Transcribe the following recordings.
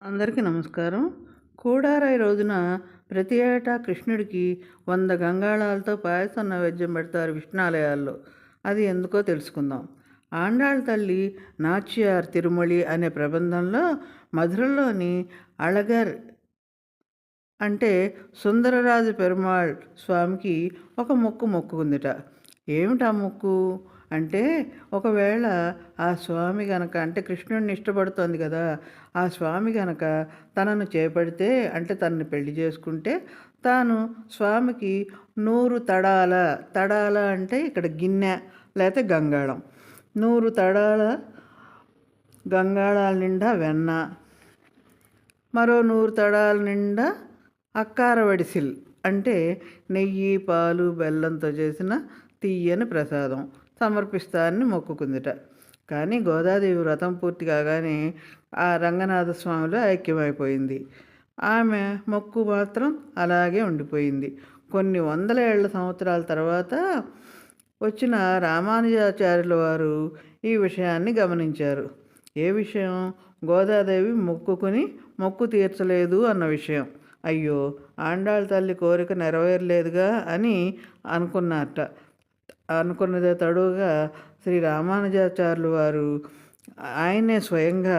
అందరికీ నమస్కారం. కూడారాయి రోజున ప్రతి ఏటా కృష్ణుడికి 100 గంగాళాలతో పాయసం నైవేద్యం పెడతారు విష్ణాలయాల్లో. అది ఎందుకో తెలుసుకుందాం. ఆండాళ్ళ తల్లి నాచ్యార్ తిరుమొళి అనే ప్రబంధంలో మధురలోని అళగర్ అంటే సుందరరాజు పెరుమాళ్ స్వామికి ఒక మొక్కు మొక్కుకుందిట. ఏమిటా మొక్కు అంటే, ఒకవేళ ఆ స్వామి గనక అంటే కృష్ణుడిని ఇష్టపడుతోంది కదా, ఆ స్వామి గనక తనను చేపడితే అంటే తనని పెళ్లి చేసుకుంటే తాను స్వామికి 100 తడాల, తడాల అంటే ఇక్కడ గిన్నె లేకపోతే గంగాళం, 100 తడాల గంగాళాల నిండా వెన్న, మరో 100 తడాల నిండా అక్కార వడిసిల్ అంటే నెయ్యి పాలు బెల్లంతో చేసిన తీయని ప్రసాదం సమర్పిస్తానని మొక్కుకుందిట. కానీ గోదాదేవి వ్రతం పూర్తి కాగానే ఆ రంగనాథ స్వామిలో ఐక్యమైపోయింది. ఆమె మొక్కు మాత్రం అలాగే ఉండిపోయింది. కొన్ని వందల ఏళ్ల సంవత్సరాల తర్వాత వచ్చిన రామానుజాచార్యుల వారు ఈ విషయాన్ని గమనించారు. ఏ విషయం? గోదాదేవి మొక్కుకుని మొక్కు తీర్చలేదు అన్న విషయం. అయ్యో, ఆండాళ్ళ తల్లి కోరిక నెరవేరలేదుగా అని అనుకున్నట్ట. అనుకున్నదే తడువుగా శ్రీ రామానుజాచార్యులు వారు ఆయనే స్వయంగా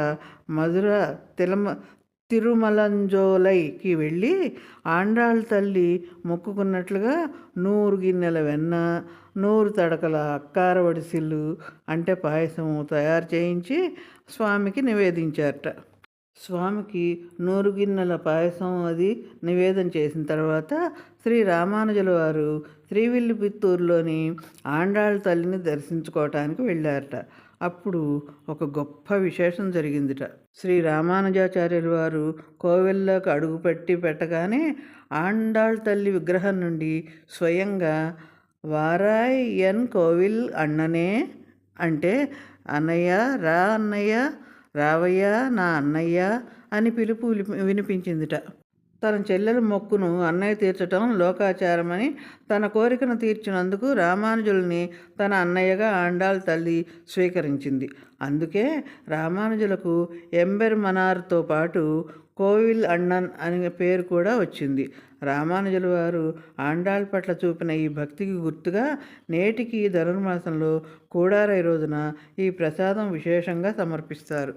మధుర తిరుమలంజోలైకి వెళ్ళి ఆండాళ్ళ తల్లి మొక్కుకున్నట్లుగా 100 గిన్నెల వెన్న, 100 తడకల అక్కార వడిసిల్లు అంటే పాయసము తయారు చేయించి స్వామికి నివేదించారట. స్వామికి 100 గిన్నెల పాయసం అది నివేదన చేసిన తర్వాత శ్రీ రామానుజుల వారు శ్రీవిల్లిపుత్తూరులోని ఆండాళ్ళ తల్లిని దర్శించుకోవటానికి వెళ్ళారట. అప్పుడు ఒక గొప్ప విశేషం జరిగిందిట. శ్రీ రామానుజాచార్యుల వారు కోవెల్లోకి అడుగుపెట్టి పెట్టగానే ఆండాళ్ళ తల్లి విగ్రహం నుండి స్వయంగా వారాయ్ ఎన్ కోవిల్ అన్ననే అంటే అన్నయ్య రా, అన్నయ్య రావయ్య నా అన్నయ్య అని పిలుపు వినిపించిందిట. తన చెల్లెల మొక్కును అన్నయ్య తీర్చటం లోకాచారమని తన కోరికను తీర్చినందుకు రామానుజుల్ని తన అన్నయ్యగా ఆండాళ్ళ తల్లి స్వీకరించింది. అందుకే రామానుజులకు ఎంబెర్మనార్తో పాటు కోవిల్ అన్నన్ అనే పేరు కూడా వచ్చింది. రామానుజుల వారు ఆండాళ్ళ పట్ల చూపిన ఈ భక్తికి గుర్తుగా నేటికి ధనుర్మాసంలో కూడారాయి రోజున ఈ ప్రసాదం విశేషంగా సమర్పిస్తారు.